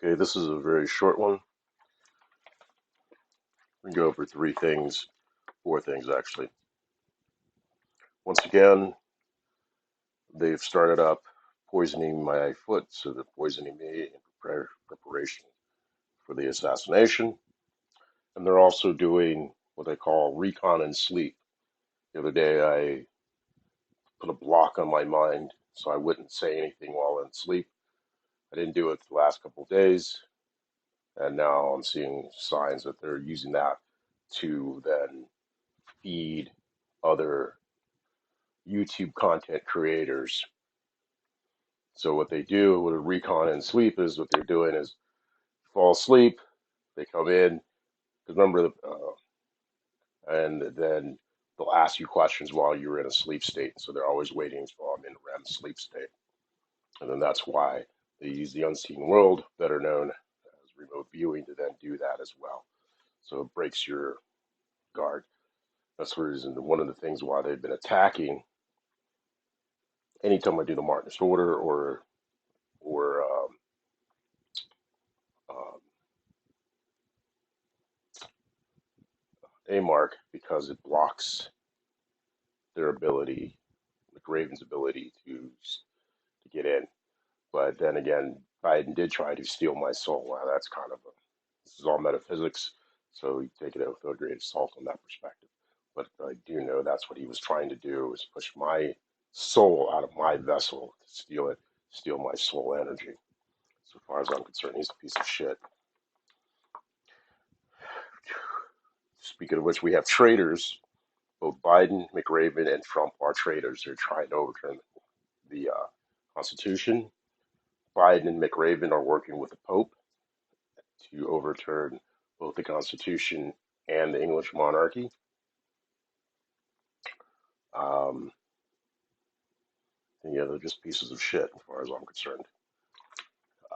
Okay, this is a very short one. We can go over four things actually. Once again, they've started up poisoning my foot, so they're poisoning me in preparation for the assassination. And they're also doing what they call recon and sleep. The other day, I put a block on my mind so I wouldn't say anything while in sleep. I didn't do it the last couple of days, and now I'm seeing signs that they're using that to then feed other YouTube content creators. So what they do with a recon and sleep is what they're doing is fall asleep, they come in, because remember, and then they'll ask you questions while you're in a sleep state. So they're always waiting until I'm in REM sleep state. And then that's why they use the unseen world, better known as remote viewing, to then do that as well. So it breaks your guard. That's the reason, one of the things why they've been attacking anytime I do the Martinist order or um, a mark, because it blocks their ability, McRaven's ability to get in. But then again, Biden did try to steal my soul. Now that's kind of this is all metaphysics, so you take it with a grain of salt on that perspective. But I do know that's what he was trying to do, is push my soul out of my vessel, to steal it, steal my soul energy. So far as I'm concerned, he's a piece of shit. Speaking of which, we have traitors. Both Biden, McRaven, and Trump are traitors. They're trying to overturn the Constitution. Biden and McRaven are working with the Pope to overturn both the Constitution and the English monarchy. Um, and, yeah, they're just pieces of shit as far as I'm concerned.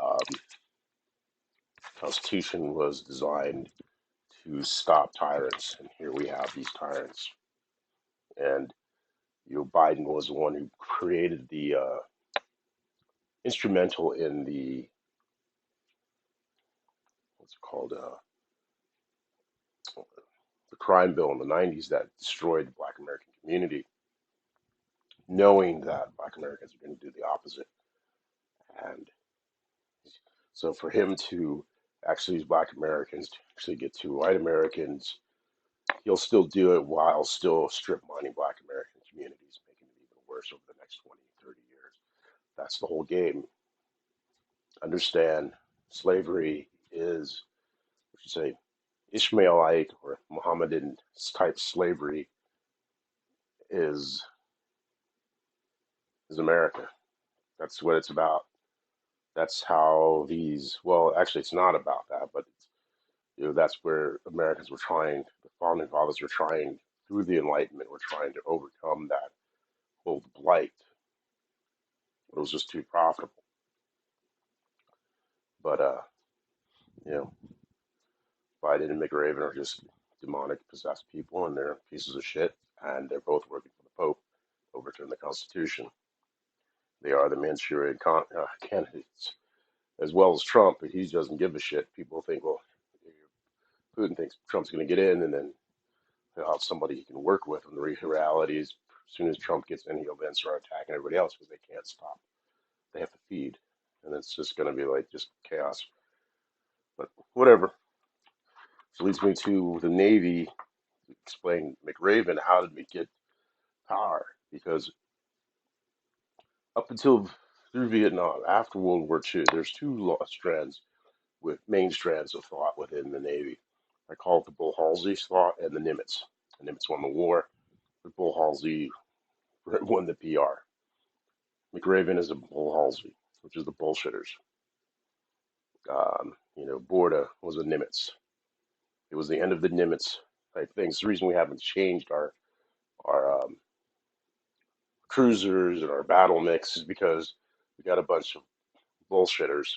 Um, the Constitution was designed to stop tyrants, and here we have these tyrants. And Biden was the one who created the instrumental in the what's it called the crime bill in the 90s that destroyed the Black American community, knowing that Black Americans are going to do the opposite. And so for him to actually use Black Americans to actually get to white Americans, he'll still do it while still strip mining Black American communities, making it even worse over the next 20, 30 years. That's the whole game. Understand, slavery is, what you say, Ishmaelite or Mohammedan type slavery is is America. That's what it's about. That's how these, well, actually, it's not about that, but that's where Americans were trying, the founding fathers were trying, through the Enlightenment, were trying to overcome that whole blight. It was just too profitable. But, you know, Biden and McRaven are just demonic, possessed people, and they're pieces of shit, and they're both working for the Pope to overturn the Constitution. They are the Manchurian candidates, as well as Trump, but he doesn't give a shit. People think, well, Putin thinks Trump's going to get in, and then he'll have somebody he can work with. And the reality is, as soon as Trump gets in, he'll then start attacking everybody else because they can't stop. They have to feed, and it's just going to be like just chaos. But whatever. So leads me to the Navy. Explain McRaven, how did we get power? Because up until through Vietnam, after World War II, there's two strands with main strands of thought within the Navy. I call it the Bull Halsey thought and the Nimitz. The Nimitz won the war. The Bull Halsey won the PR. McRaven is a Bull Halsey, which is the bullshitters. Borda was a Nimitz. It was the end of the Nimitz type things. The reason we haven't changed our cruisers and our battle mix is because we got a bunch of bullshitters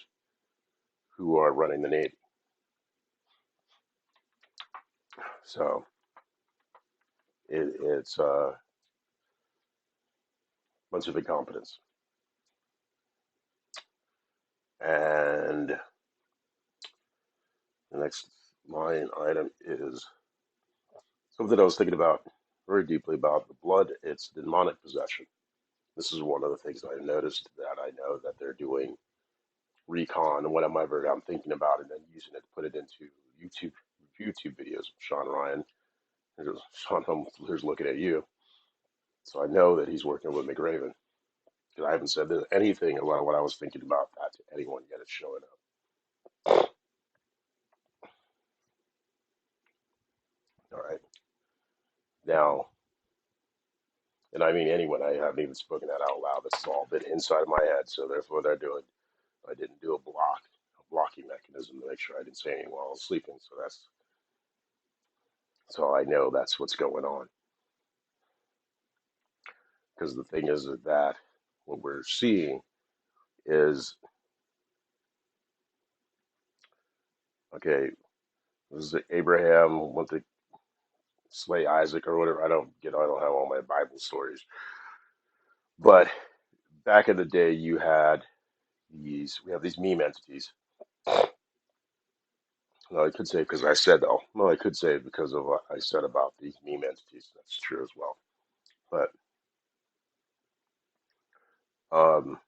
who are running the Navy. So it's a bunch of incompetence. And next line item is something I was thinking about very deeply about the blood. It's demonic possession. This is one of the things I noticed that I know that they're doing recon and whatever I'm thinking about and then using it to put it into YouTube YouTube videos. Sean Ryan, Sean, here's looking at you. So I know that he's working with McRaven because I haven't said anything about what I was thinking about that to anyone yet. It's showing up. All right. Now, and I mean anyone, I haven't even spoken that out loud. This has all been inside of my head. So therefore, they're doing, I didn't do a blocking mechanism to make sure I didn't say anything while I was sleeping. So I know that's what's going on. Because the thing is that what we're seeing is, okay, this is Abraham went to slay Isaac or whatever. I don't have all my Bible stories, but back in the day, we have these meme entities. No, I could say because I said, oh, no, I could say because of what I said about these meme entities. That's true as well. But um,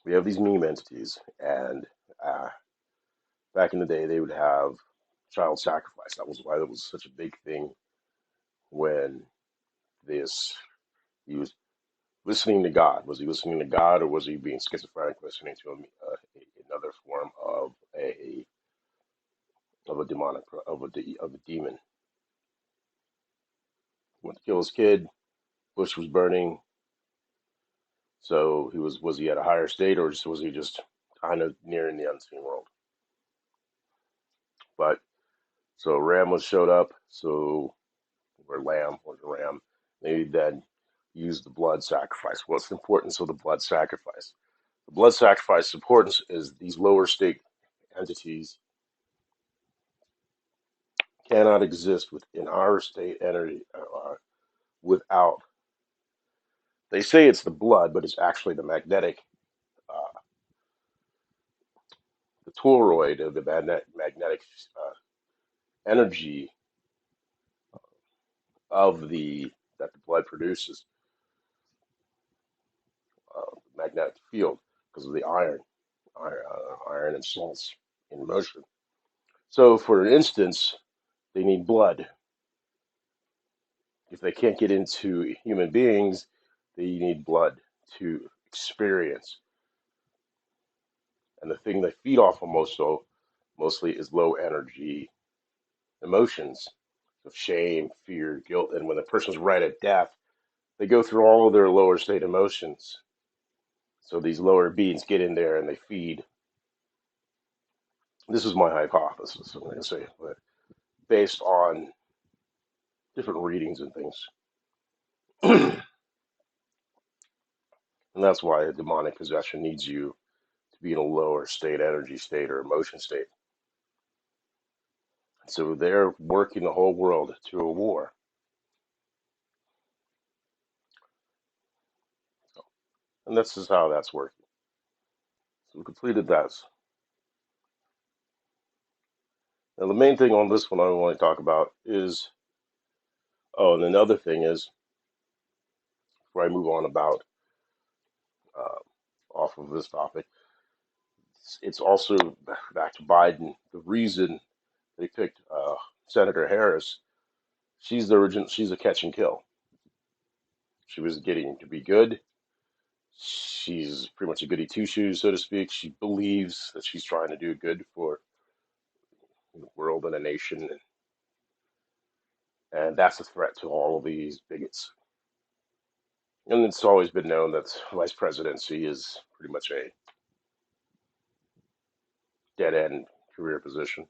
we have these meme entities, and uh, back in the day, they would have child sacrifice. That was why it was such a big thing when this he was listening to God. Was he listening to God, or was he being schizophrenic, listening to another form of a demonic of a demon? He went to kill his kid. Bush was burning, so was he at a higher state, or was he just kind of nearing the unseen world? But so Ram was showed up, so or Lamb was a ram. They then used the blood sacrifice. What's the importance of the blood sacrifice? The blood sacrifice importance is these lower state entities cannot exist within our state energy without. They say it's the blood, but it's actually the uh, the toroid of the magnetic energy of the that the blood produces, magnetic field, because of the iron and salts in motion. So, for instance, they need blood. If they can't get into human beings, they need blood to experience. And the thing they feed off of mostly is low energy emotions of shame, fear, guilt. And when the person's right at death, they go through all of their lower state emotions. So these lower beings get in there and they feed. This is my hypothesis, I'm going to say, but based on different readings and things. And that's why a demonic possession needs you to be in a lower state, energy state, or emotion state. So they're working the whole world to a war. And this is how that's working. So we completed that. Now, the main thing on this one I want to talk about is, oh, and another thing is, before I move on about uh, off of this topic, it's also back to Biden. The reason they picked Senator Harris, she's the original, she's a catch and kill. She was getting to be good. She's pretty much a goody two shoes, so to speak. She believes that she's trying to do good for the world and a nation, and that's a threat to all of these bigots. And it's always been known that vice presidency is pretty much a dead end career position.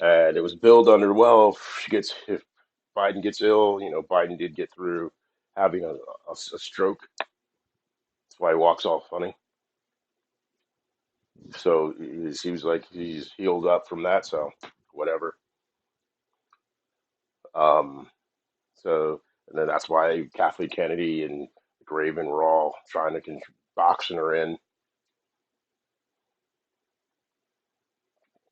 And it was billed under, well, if Biden gets ill, Biden did get through having a stroke. That's why he walks all funny. So it seems like he's healed up from that. So whatever. Um, so and then that's why Kathleen Kennedy and McRaven were all trying to boxing her in.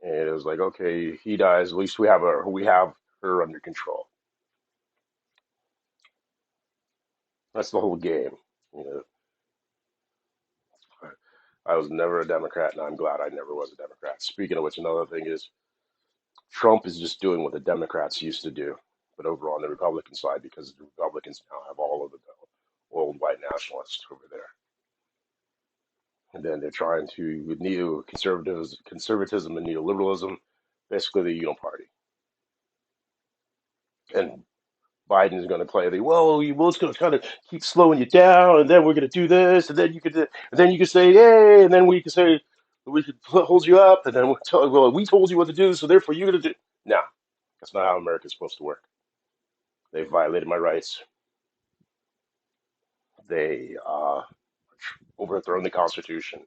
And it was like, okay, he dies. At least we have her under control. That's the whole game. You know, I was never a Democrat, and I'm glad I never was a Democrat. Speaking of which, another thing is Trump is just doing what the Democrats used to do, but over on the Republican side, because the Republicans now have all of the old white nationalists over there. And then they're trying to, with conservatism and neoliberalism, basically the Uniparty. And Biden is going to play well, it's going to kind of keep slowing you down, and then we're going to do this, and then you can say, hey, and then we can say, we could hold you up, and then we'll tell, well, we told you what to do, so therefore you're going to do. No, that's not how America's supposed to work. They violated my rights. They overthrown the Constitution.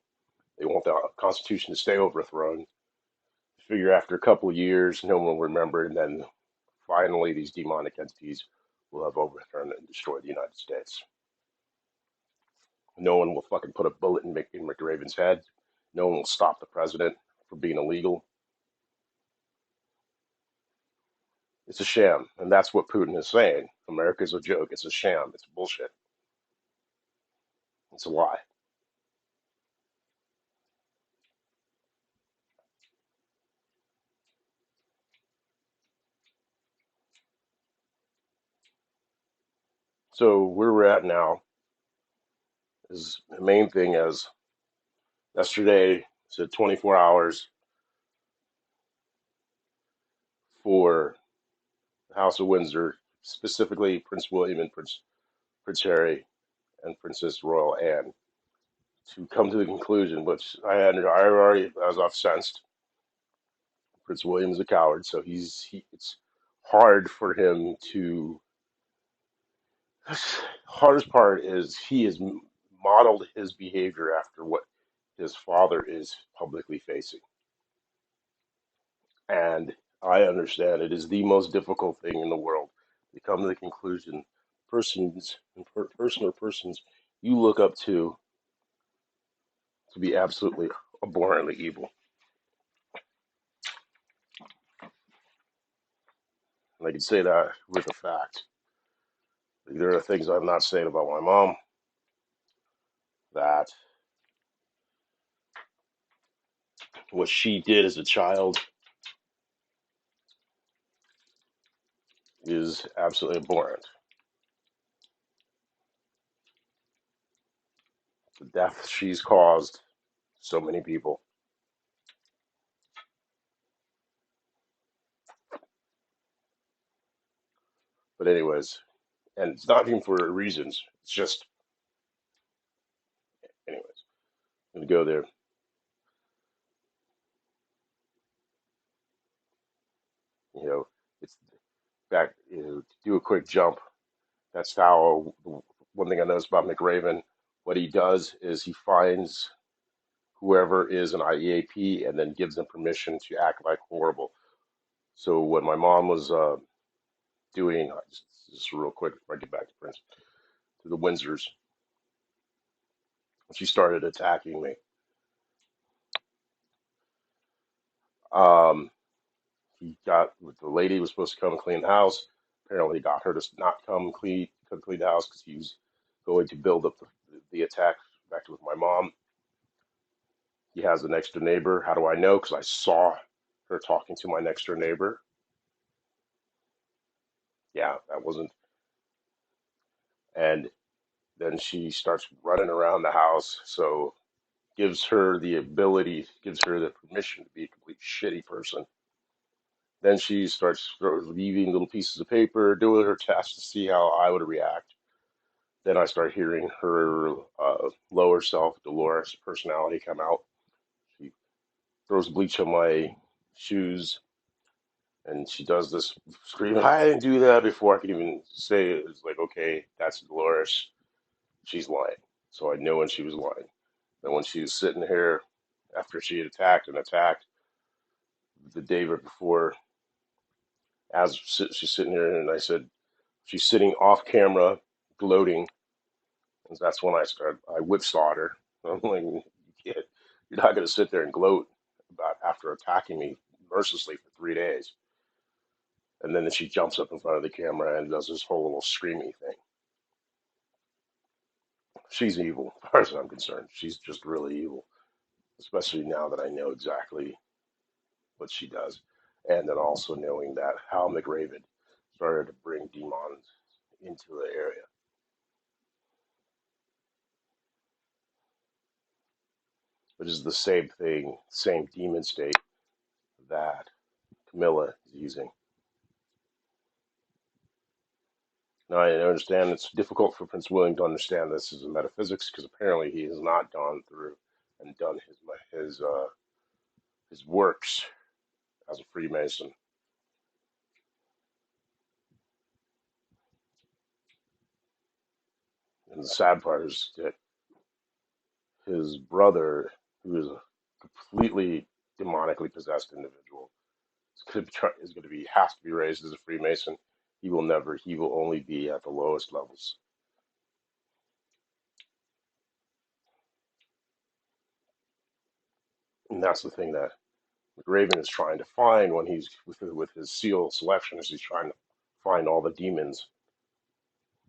They want the Constitution to stay overthrown. Figure after a couple of years, no one will remember, and then finally these demonic entities will have overthrown and destroyed the United States. No one will fucking put a bullet in McRaven's head. No one will stop the president from being illegal. It's a sham, and that's what Putin is saying. America's a joke. It's a sham. It's bullshit. It's a lie. So where we're at now is the main thing is yesterday said 24 hours for the House of Windsor, specifically Prince William and Prince Harry and Princess Royal Anne, to come to the conclusion, which I was off sensed. Prince William is a coward, so it's hard for him to. Hardest part is he has modeled his behavior after what his father is publicly facing, and I understand it is the most difficult thing in the world to come to the conclusion person or persons you look up to be absolutely abhorrently evil. And I can say that with a fact. There are things I'm not saying about my mom that what she did as a child is absolutely abhorrent. The death she's caused so many people. But anyways, and it's not even for reasons. It's just, anyways, I'm gonna go there. You know, it's back. To do a quick jump. That's how one thing I noticed about McRaven. What he does is he finds whoever is an IEAP and then gives them permission to act like horrible. So what my mom was doing, just real quick before I get back to Prince, to the Windsors, she started attacking me. Um, he got the lady was supposed to come and clean the house. Apparently, got her to not come clean the house because he was going to build up the attack back with my mom. He has the next door neighbor. How do I know? Because I saw her talking to my next door neighbor. Yeah, that wasn't. And then she starts running around the house. So gives her the permission to be a complete shitty person. Then she starts leaving little pieces of paper, doing her test to see how I would react. Then I start hearing her lower self, Dolores personality come out. She throws bleach on my shoes, and she does this scream. I didn't do that before I could even say it. It's like, okay, that's Dolores. She's lying. So I know when she was lying. Then when she was sitting here after she had attacked the day before, as she's sitting here, and I said, she's sitting off camera, gloating. And that's when I whipsawed her. I'm like, you're not going to sit there and gloat about after attacking me mercilessly for 3 days, and then she jumps up in front of the camera and does this whole little screamy thing. She's evil, as far as I'm concerned. She's just really evil, especially now that I know exactly what she does, and then also knowing that Hal McRaven started to bring demons into the area, which is the same thing, same demon state that Camilla is using. Now, I understand it's difficult for Prince William to understand this as a metaphysics because apparently he has not gone through and done his works as a Freemason. And the sad part is that his brother, who is a completely demonically possessed individual, is going to be has to be raised as a Freemason. He will never. He will only be at the lowest levels, and that's the thing that McRaven is trying to find when he's with his seal selection. Is he's trying to find all the demons,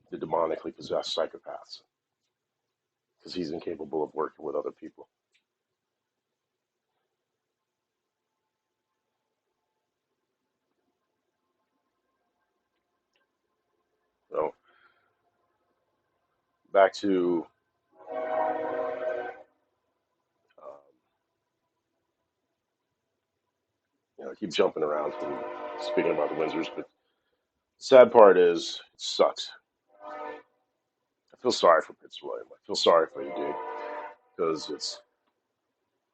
the demonically possessed psychopaths, because he's incapable of working with other people. So back to um, I keep jumping around from speaking about the Windsors, but the sad part is it sucks. I feel sorry for Prince William. I feel sorry for you, dude, because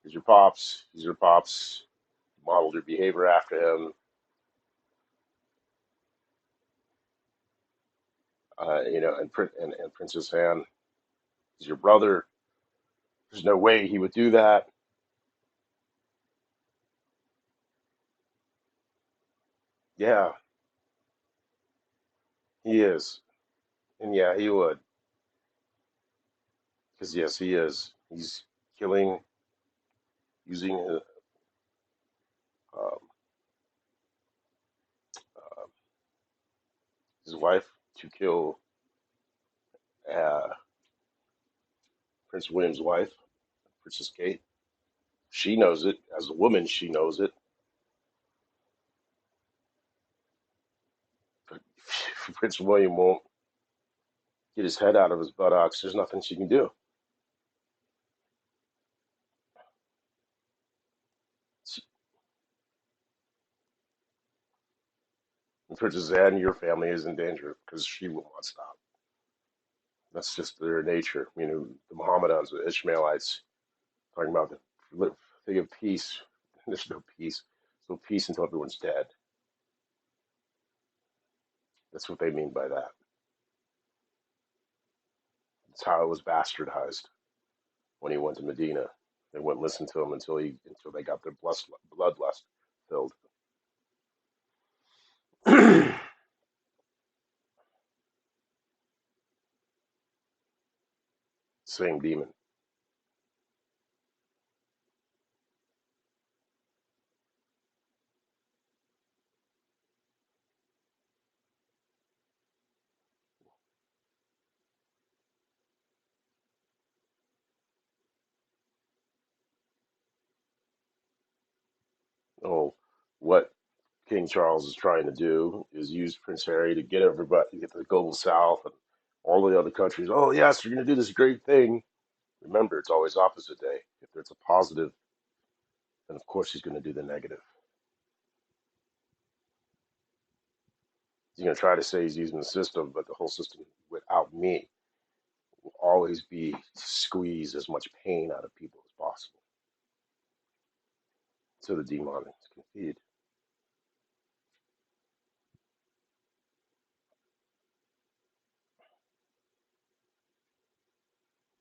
he's your pops. He's your pops. You modeled your behavior after him. And Princess Anne is your brother. There's no way he would do that. Yeah, he is, and yeah, he would, because yes, he is. He's killing, using um, uh, his wife to kill uh, Prince William's wife, Princess Kate. She knows it. As a woman, she knows it. But Prince William won't get his head out of his buttocks. There's nothing she can do. And Princess Anne, your family is in danger because she will not stop. That's just their nature. The Mohammedans, the Ishmaelites, talking about the thing of peace. There's no peace. There's no peace until everyone's dead. That's what they mean by that. That's how it was bastardized when he went to Medina. They wouldn't listen to him until they got their bloodlust filled. Same demon. Oh, what King Charles is trying to do is use Prince Harry to get everybody, get the global South and all the other countries. Oh yes, you're going to do this great thing. Remember, it's always opposite day. If it's a positive, then of course he's going to do the negative. He's going to try to say he's using the system, but the whole system without me will always be to squeeze as much pain out of people as possible so the demons can feed.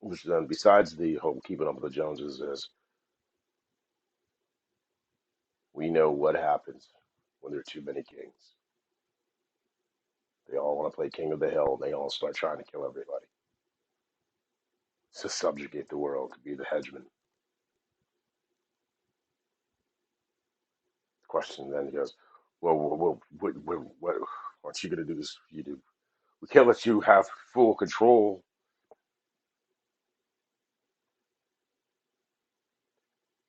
Which then, besides the whole keeping up with the Joneses, is we know what happens when there are too many kings. They all want to play king of the hill, and they all start trying to kill everybody to subjugate the world, to be the hegemon. question. Then he goes, what aren't you going to do this? You do. We can't let you have full control.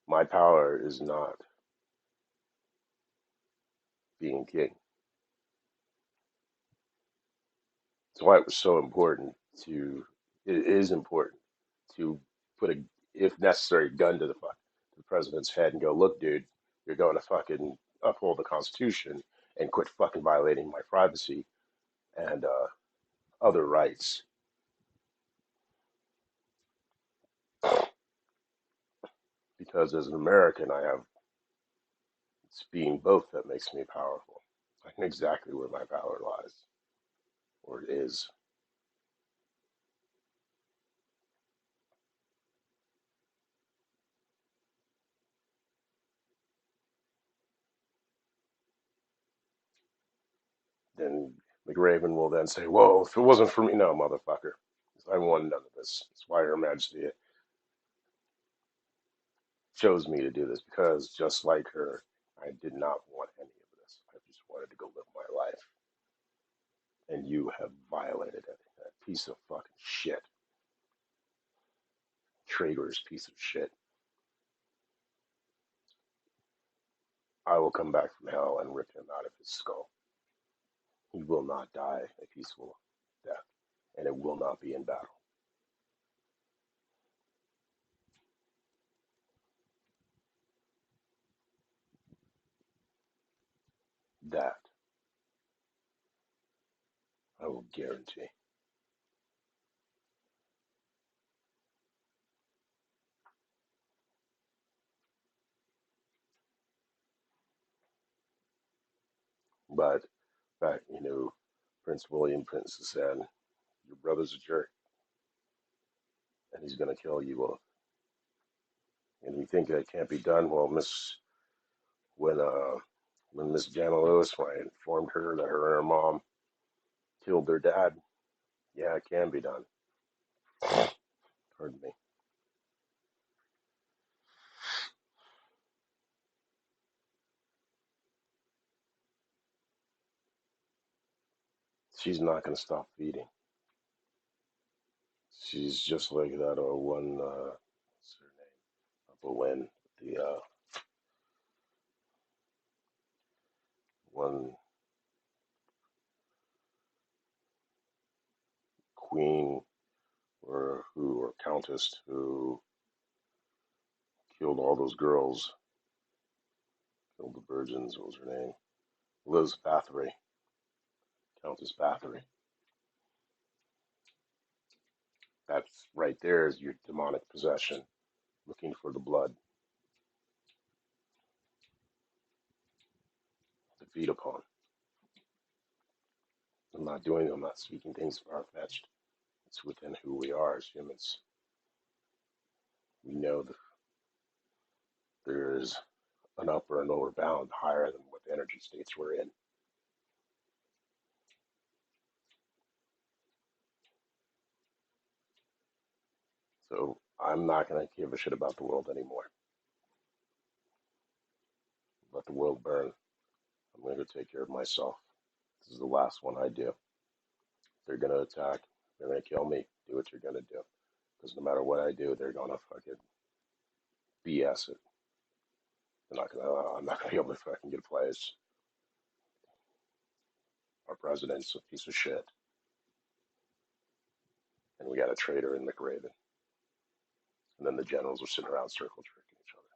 My power is not being king. That's why it was so important to. It is important to put a, if necessary, gun to the president's head and go, look, dude, you're going to fucking uphold the Constitution and quit fucking violating my privacy and other rights. Because as an American, I have it's being both that makes me powerful. I know exactly where my power lies, or it is. Then McRaven will then say, "Whoa, if it wasn't for me, no, motherfucker, I won none of this. That's why Her Majesty chose me to do this because, just like her, I did not want any of this. I just wanted to go live my life, and you have violated it. That piece of fucking shit, traitorous piece of shit. I will come back from hell and rip him out of his skull. He will not die a peaceful death, and it will not be in battle. That I will guarantee." But back, Prince William, Princess Anne, your brother's a jerk, and he's going to kill you both. And you think that can't be done? Well, when uh when Miss Jana Lewis, when I informed her that her and her mom killed their dad, yeah, it can be done. Pardon me. She's not going to stop feeding. She's just like that one. What's her name? Bowen, the one queen or countess who killed all those girls, killed the virgins. What was her name? Liz Bathory, Countess Bathory. That's right there is your demonic possession, looking for the blood to feed upon. I'm not speaking things far fetched. It's within who we are as humans. We know that there is an upper and lower bound higher than what the energy states we're in. So I'm not going to give a shit about the world anymore. Let the world burn. I'm going to take care of myself. This is the last one I do. They're going to attack. They're going to kill me. Do what you're going to do. Because no matter what I do, they're going to fucking BS it. I'm not going to be able to fucking get a place. Our president's a piece of shit. And we got a traitor in McRaven. And then the generals are sitting around circle jerking each other.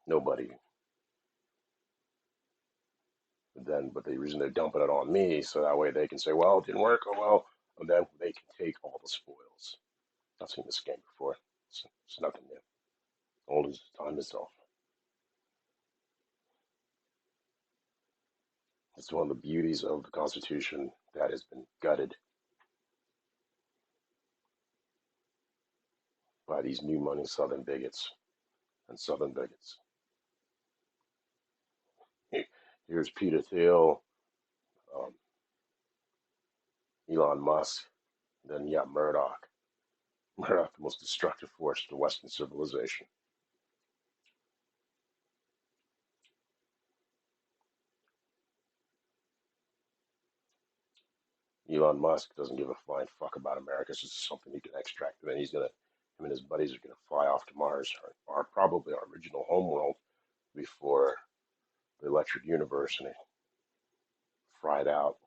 Nobody. But the reason they're dumping it on me, so that way they can say, well, it didn't work, oh well, and then they can take all the spoils. I've seen this game before. It's nothing new. Old as time itself. It's one of the beauties of the Constitution that has been gutted by these new money Southern bigots and Southern bigots. Here's Peter Thiel, um, Elon Musk, then you got Murdoch. Murdoch, the most destructive force to Western civilization. Elon Musk doesn't give a flying fuck about America. It's just something he can extract, and then him and his buddies are gonna fly off to Mars, or probably our original homeworld before the electric universe, and they fry it out.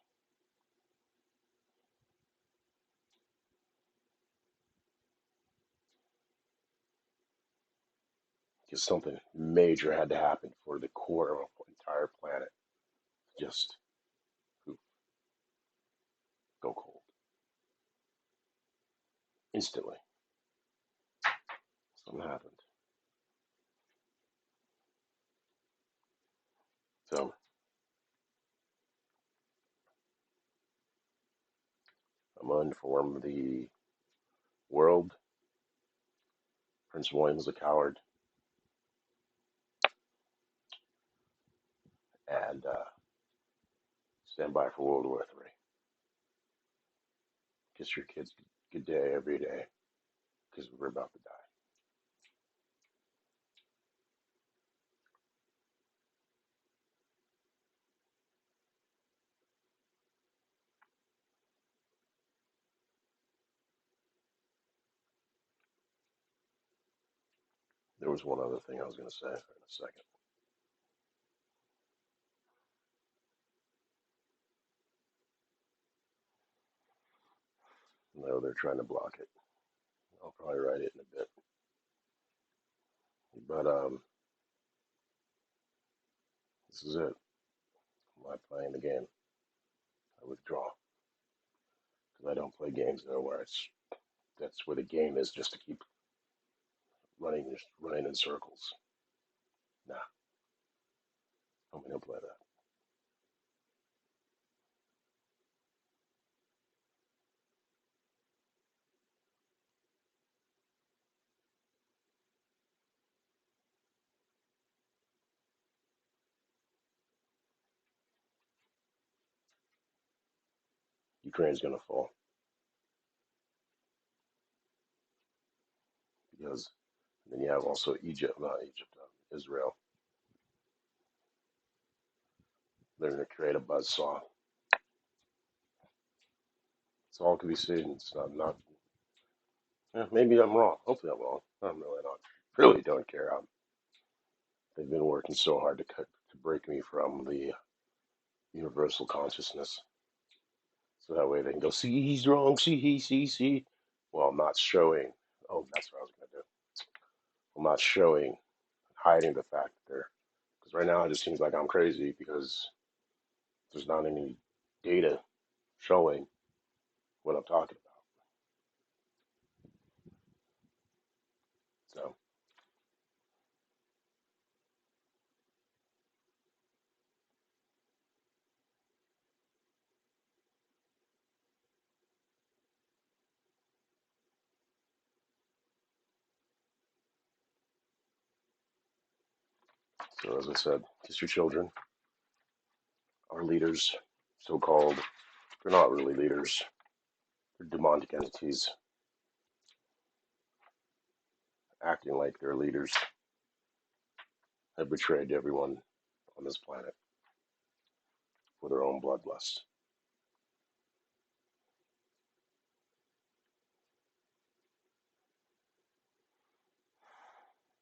Because something major had to happen for the core of the entire planet just to go cold instantly. Something happened. So I'm gonna inform the world Prince William is a coward, and stand by for World War III. Kiss your kids good day every day, because we're about to die. There was one other thing I was going to say in a second. No, they're trying to block it. I'll probably write it in a bit. But this is it. I'm not playing the game. I withdraw because I don't play games nowhere. That's where the game is, just to keep running in circles. Nah, I'm gonna play that. Ukraine's gonna fall because then you have also Egypt, not Egypt, Israel. They're gonna create a buzzsaw. It's all can be seen. It's not. Maybe I'm wrong. Hopefully I'm wrong. I'm really not. Really don't care. They've been working so hard to break me from the universal consciousness, so that way they can go, see, he's wrong. See. Well, I'm not showing. Oh, that's what I was gonna do. I'm not showing, hiding the fact that they're. Because right now it just seems like I'm crazy because there's not any data showing what I'm talking about. So as I said, kiss your children. Our leaders, so-called, they're not really leaders. They're demonic entities acting like they're leaders, have betrayed everyone on this planet for their own bloodlust.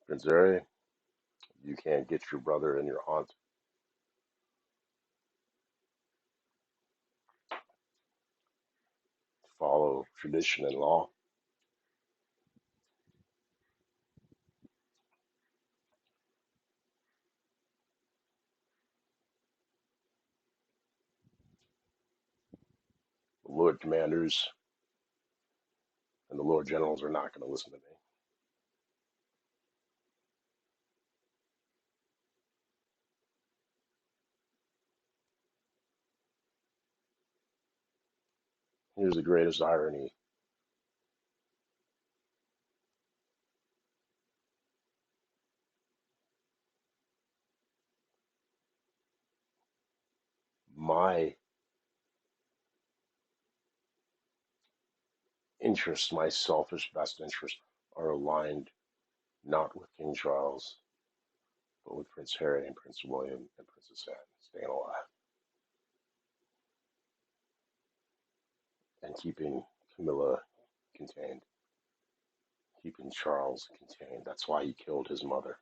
Prince Harry, you can't get your brother and your aunt to follow tradition and law. The Lord Commanders and the Lord Generals are not going to listen to me. Here's the greatest irony. My interests, my selfish best interests, are aligned not with King Charles, but with Prince Harry and Prince William and Princess Anne staying alive. and keeping Camilla contained, keeping Charles contained. That's why he killed his mother,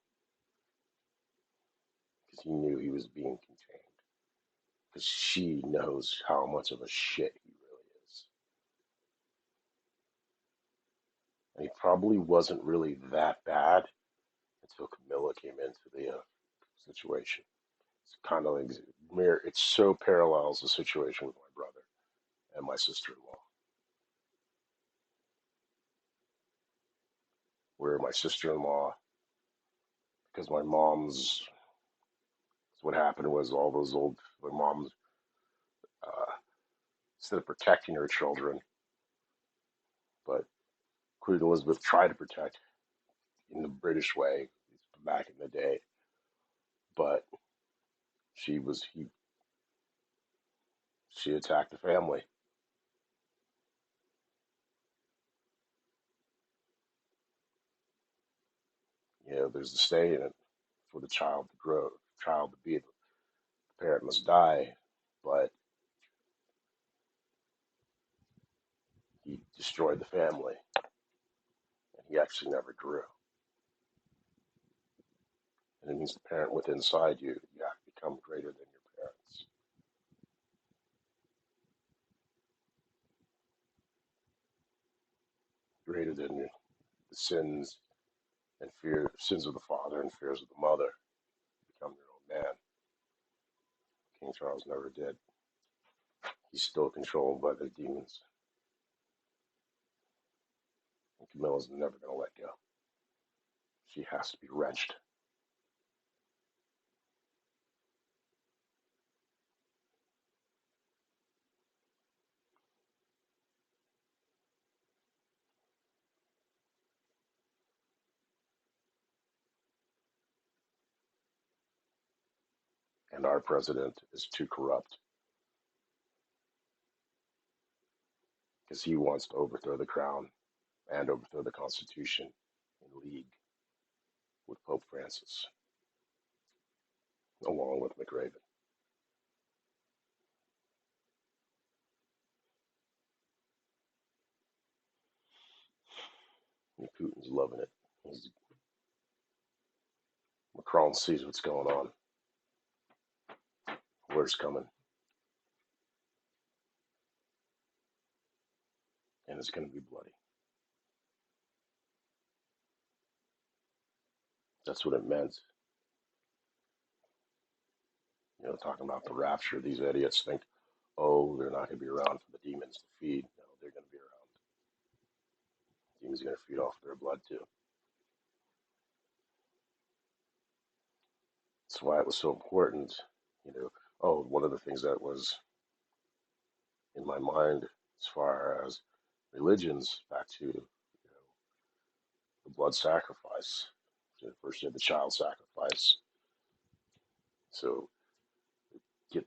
because he knew he was being contained. Because she knows how much of a shit he really is. And he probably wasn't really that bad until Camilla came into the situation. It's kind of like mirror. It so parallels the situation with my brother and my sister-in-law, where my sister-in-law, because my mom's, what happened was all those old, my mom's, uh, instead of protecting her children, but Queen Elizabeth tried to protect in the British way back in the day, but she was he she attacked the family. There's a saying in it, for the child to grow, child to be, the parent must die, but he destroyed the family, and he actually never grew. And it means the parent within inside you, you have to become greater than your parents, greater than the sins and fear, sins of the father and fears of the mother. Become your own man. King Charles never did. He's still controlled by the demons, and Camilla's never going to let go. She has to be wrenched. And our president is too corrupt because he wants to overthrow the crown and overthrow the Constitution in league with Pope Francis, along with McRaven. And Putin's loving it. He's, Macron sees what's going on. War's coming, and it's going to be bloody. That's what it meant. Talking about the rapture, these idiots think, oh, they're not going to be around for the demons to feed. No, they're going to be around. Demons are going to feed off their blood too. That's why it was so important. One of the things that was in my mind as far as religions, back to the blood sacrifice. First, you had the child sacrifice. So get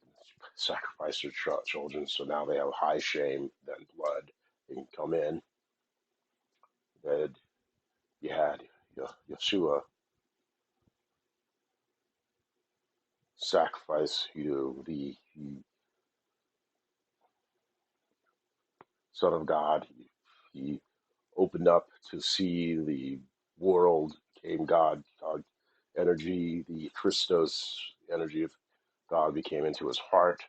sacrifice their children. So now they have high shame, then blood. They can come in. Then you had Yeshua sacrifice, the Son of God. He opened up to see the world, became God energy, the Christos energy of God became into his heart.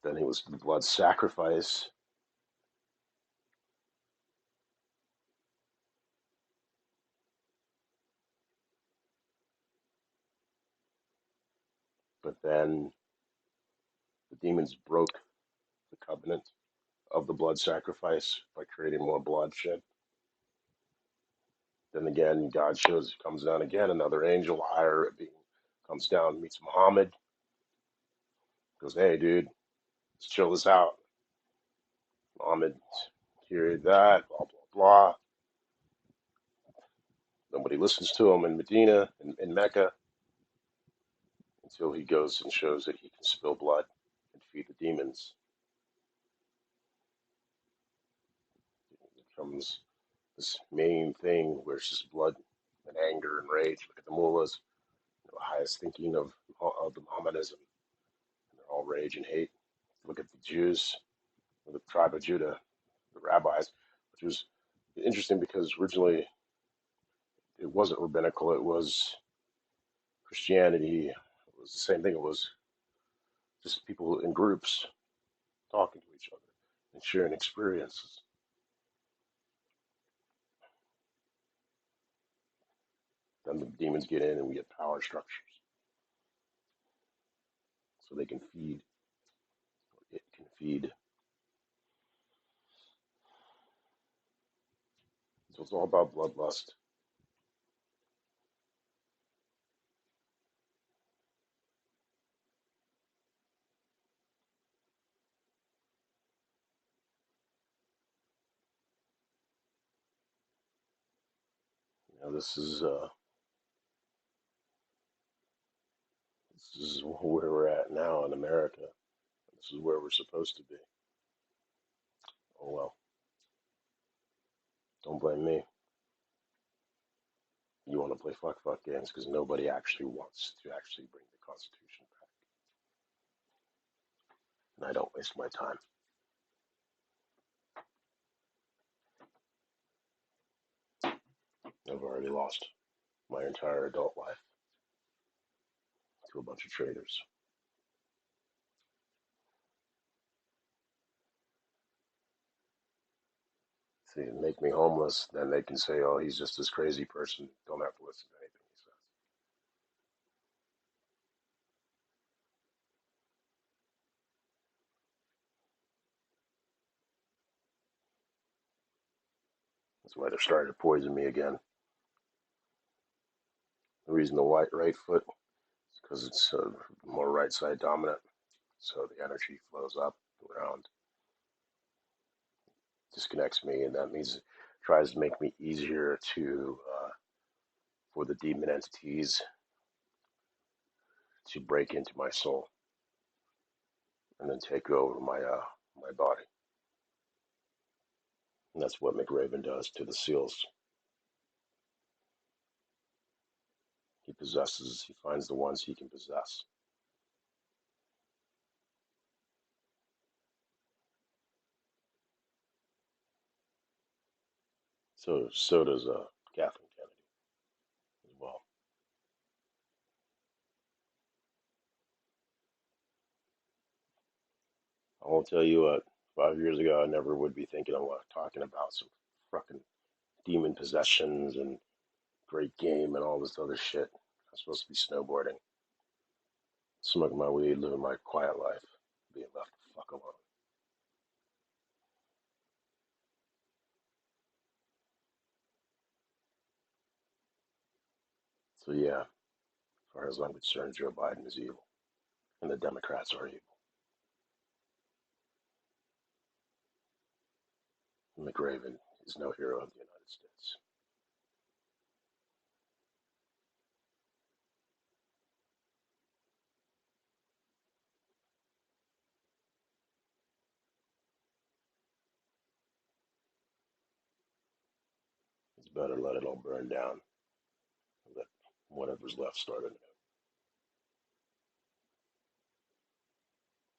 Then he was the blood sacrifice. But then the demons broke the covenant of the blood sacrifice by creating more bloodshed. Then again, God comes down again, another angel, higher being, comes down, meets Muhammad, goes, hey, dude, let's chill this out. Muhammad heard that, blah, blah, blah. Nobody listens to him in Medina, in Mecca, until he goes and shows that he can spill blood and feed the demons. It becomes this main thing where it's just blood and anger and rage. Look at the mullahs, the highest thinking of the Mohammedanism. They're all rage and hate. Look at the Jews, the tribe of Judah, the rabbis, which was interesting because originally it wasn't rabbinical, it was Christianity. It was the same thing. It was just people in groups talking to each other and sharing experiences. Then the demons get in and we get power structures so they can feed, or it can feed. So it's all about bloodlust. This is where we're at now in America. This is where we're supposed to be. Oh well, don't blame me. You want to play fuck games because nobody actually wants to actually bring the Constitution back, and I don't waste my time. I've already lost my entire adult life to a bunch of traitors. See, make me homeless, then they can say, "Oh, he's just this crazy person." Don't have to listen to anything he says. That's why they're starting to poison me again. The reason the white right foot is because it's more right side dominant, so the energy flows up around, disconnects me, and that means it tries to make me easier to for the demon entities to break into my soul and then take over my body. And that's what McRaven does to the seals. He possesses. He finds the ones he can possess. So does Kathleen Kennedy as well. I won't tell you what. 5 years ago, I never would be thinking of talking about some fucking demon possessions and great game and all this other shit. I'm supposed to be snowboarding, smoking my weed, living my quiet life, being left the fuck alone. So yeah, as far as I'm concerned, Joe Biden is evil, and the Democrats are evil. McRaven is no hero of the United States. It's better let it all burn down, let whatever's left start anew.